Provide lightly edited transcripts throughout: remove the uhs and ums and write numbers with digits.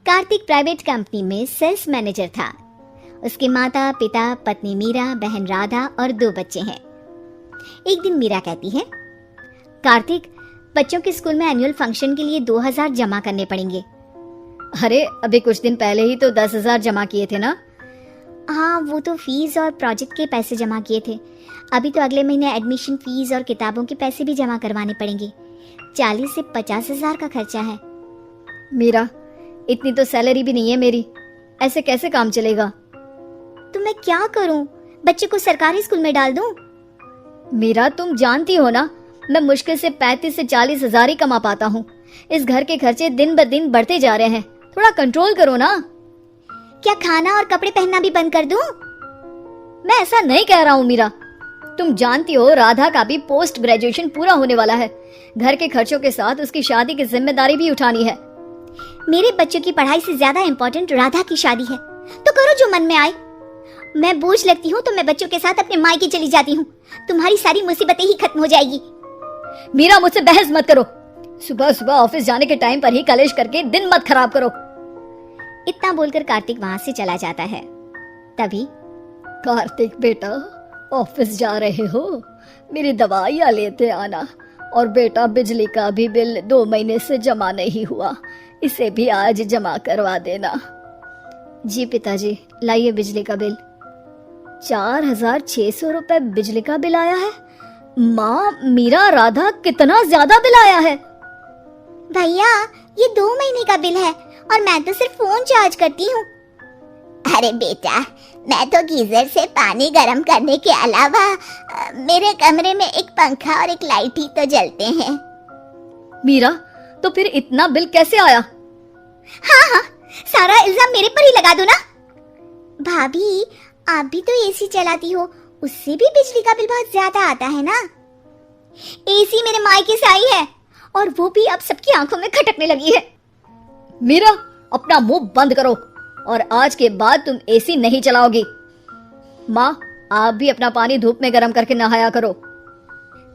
Kartik private company में sales manager था। उसके माता पिता, पत्नी मीरा, बहन राधा और 2 बच्चे हैं। एक दिन मीरा कहती है, कार्तिक, बच्चों के स्कूल में एनुअल फंक्शन के लिए 2000 जमा करने पड़ेंगे। अरे अभी कुछ दिन पहले ही तो 10,000 जमा किए थे ना। हाँ, वो तो फीस और प्रोजेक्ट के पैसे जमा किए थे। अभी तो अगले महीने एडमिशन फीस और किताबों के पैसे भी जमा करवाने पड़ेंगे। 40 से 50,000 का खर्चा है। मीरा, इतनी तो सैलरी भी नहीं है मेरी, ऐसे कैसे काम चलेगा? तो मैं क्या करूं? बच्चे को सरकारी स्कूल में डाल दूं? मीरा, तुम जानती हो ना, मैं मुश्किल से 35 से 40,000 ही कमा पाता हूँ। इस घर के खर्चे दिन ब दिन बढ़ते जा रहे हैं, थोड़ा कंट्रोल करो ना। क्या खाना और कपड़े पहनना भी बंद कर दूं? मैं ऐसा नहीं कह रहा हूँ मीरा। तुम जानती हो राधा का भी पोस्ट ग्रेजुएशन पूरा होने वाला है। घर के खर्चों के साथ उसकी शादी की जिम्मेदारी भी उठानी है। मेरे बच्चों की पढ़ाई से ज्यादा इम्पोर्टेंट राधा की शादी है, तो करो जो मन में आए। मैं बोझ लगती हूँ तो मैं बच्चों के साथ अपने मायके चली जाती हूँ। तुम्हारी सारी मुसीबतें ही खत्म हो जाएगी। मीरा, मुझसे बहस मत करो। सुबह सुबह ऑफिस जाने के टाइम पर ही कलेश करके दिन मत खराब करो। इतना बोलकर कार्तिक वहां से चला जाता है। तभी, कार्तिक बेटा, ऑफिस जा रहे हो? मेरी दवाइयाँ लेते आना। और बेटा, बिजली का भी बिल 2 महीने से जमा नहीं हुआ, इसे भी आज जमा करवा देना। जी पिताजी, लाइए बिजली का बिल। 4,600 रुपए बिजली का बिल आया है। माँ, मीरा, राधा, कितना ज्यादा बिल आया है। भैया, ये 2 महीने का बिल है और मैं तो सिर्फ फोन चार्ज करती हूँ। अरे बेटा, मैं तो गीजर से पानी गर्म करने के अलावा मेरे कमरे में एक पंखा और एक लाइट ही तो जलते हैं। मीरा, तो फिर इतना बिल कैसे आया? हाँ, सारा इल्जाम मेरे पर ही लगा दो ना। भाभी, आप भी तो एसी चलाती हो, उससे भी बिजली का बिल बहुत ज्यादा आता है ना। एसी मेरे मायके से आई है और वो भी अब सबकी आंखों में खटकने लगी है। मीरा, अपना मुंह बंद करो और आज के बाद तुम एसी नहीं चलाओगी। माँ, आप भी अपना पानी धूप में गर्म करके नहाया करो।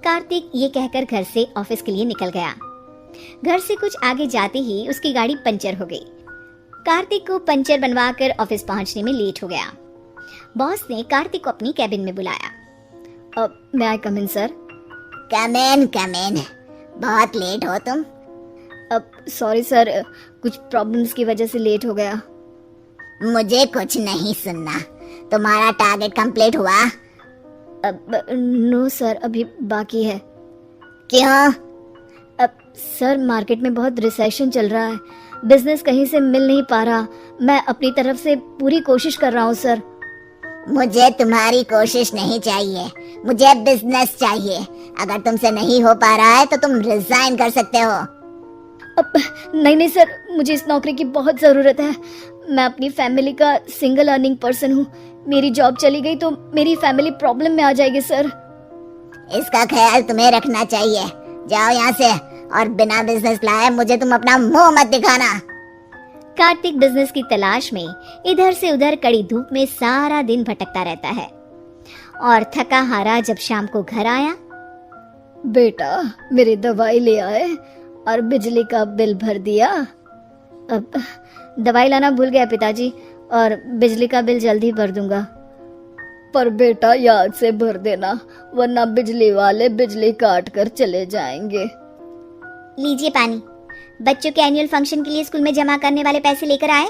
कार्तिक ये कहकर घर से ऑफिस के लिए निकल गया। घर से कुछ आगे जाते ही उसकी गाड़ी पंचर हो गई। कार्तिक को पंचर बनवाकर ऑफिस पहुंचने में लेट हो गया। बॉस ने कार्तिक को अपनी कैबिन में बुलाया। मैं आई कम इन सर? कम इन। बहुत लेट हो तुम। सॉरी सर, कुछ प्रॉब्लम्स की वजह से लेट हो गया। मुझे कुछ नहीं सुनना। तुम्हारा टारगेट कंप्लीट हुआ? नो सर, अभी बाकी है। क्यों? सर, मार्केट में बहुत रिसेशन चल रहा है, बिजनेस कहीं से मिल नहीं पा रहा। मैं अपनी तरफ से पूरी कोशिश कर रहा हूँ सर। मुझे तुम्हारी कोशिश नहीं चाहिए, मुझे बिजनेस चाहिए। अगर तुमसे नहीं हो पा रहा है तो तुम रिजाइन कर सकते हो। नहीं सर, मुझे इस नौकरी की बहुत जरूरत है। मैं अपनी फैमिली का सिंगल अर्निंग पर्सन हूँ। मेरी जॉब चली गई तो मेरी फैमिली प्रॉब्लम में आ जाएगी सर। इसका ख्याल तुम्हें रखना चाहिए। जाओ यहाँ से और बिना बिजनेस लाए मुझे तुम अपना मुंह मत दिखाना। कार्तिक बिजनेस की तलाश में इधर से उधर कड़ी धूप में सारा दिन भटकता रहता है और थका हारा जब शाम को घर आया। बेटा, मेरी दवाई ले आए और बिजली का बिल भर दिया? अब दवाई लाना भूल गया पिताजी, और बिजली का बिल जल्दी भर दूंगा। पर बेटा, याद से भर देना, वरना बिजली वाले बिजली काट कर चले जाएंगे। लीजिए पानी। बच्चों के एनुअल फंक्शन के लिए स्कूल में जमा करने वाले पैसे लेकर आए?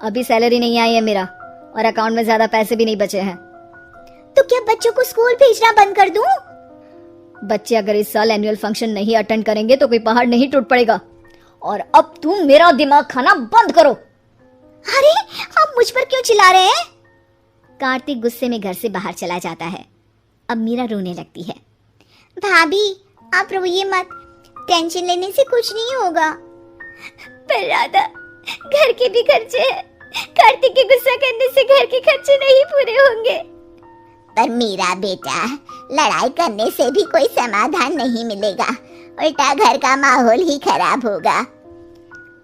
अभी सैलरी नहीं आई है मेरा, और अकाउंट में ज्यादा पैसे भी नहीं बचे हैं। तो क्या बच्चों को स्कूल भेजना बंद कर दूं? बच्चे अगर इस साल एनुअल फंक्शन नहीं अटेंड करेंगे तो कोई पहाड़ नहीं टूट पड़ेगा। और अब तुम मेरा दिमाग खाना बंद करो। अरे, आप मुझ पर क्यों चिल्ला रहे हैं? कार्तिक गुस्से में घर से बाहर चला जाता है। अब मीरा रोने लगती है। भाभी, आप रोइए मत, टेंशन लेने से कुछ नहीं होगा। पर राधा, घर के भी खर्चे हैं। कार्तिक के गुस्सा करने से घर के खर्चे नहीं पूरे होंगे। पर मीरा बेटा, लड़ाई करने से भी कोई समाधान नहीं मिलेगा, उल्टा घर का माहौल ही खराब होगा।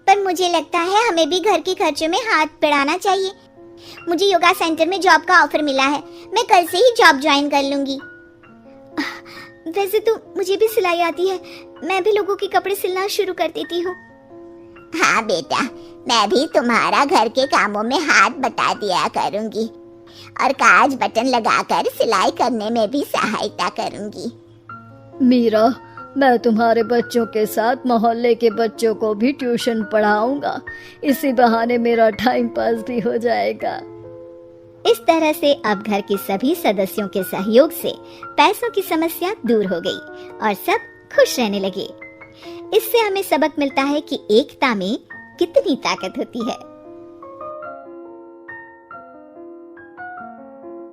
पर मुझे लगता है हमें भी घर के खर्चों में हाथ बढ़ाना चाहिए। मुझे योगा सेंटर में जॉब का ऑफर मिला है, मैं कल से ही जॉब ज्वाइन कर लूंगी। वैसे तो मुझे भी सिलाई आती है, मैं भी लोगों के कपड़े सिलना शुरू कर देती हूँ। हाँ बेटा, मैं भी तुम्हारा घर के कामों में हाथ बटा दिया करूंगी और काज बटन लगाकर सिलाई करने में भी सहायता करूंगी। मीरा, मैं तुम्हारे बच्चों के साथ मोहल्ले के बच्चों को भी ट्यूशन पढ़ाऊंगा। इसी बहाने मेरा टाइम पास भी हो जाएगा। इस तरह से अब घर के सभी सदस्यों के सहयोग से पैसों की समस्या दूर हो गई और सब खुश रहने लगे। इससे हमें सबक मिलता है कि एकता में कितनी ताकत होती है।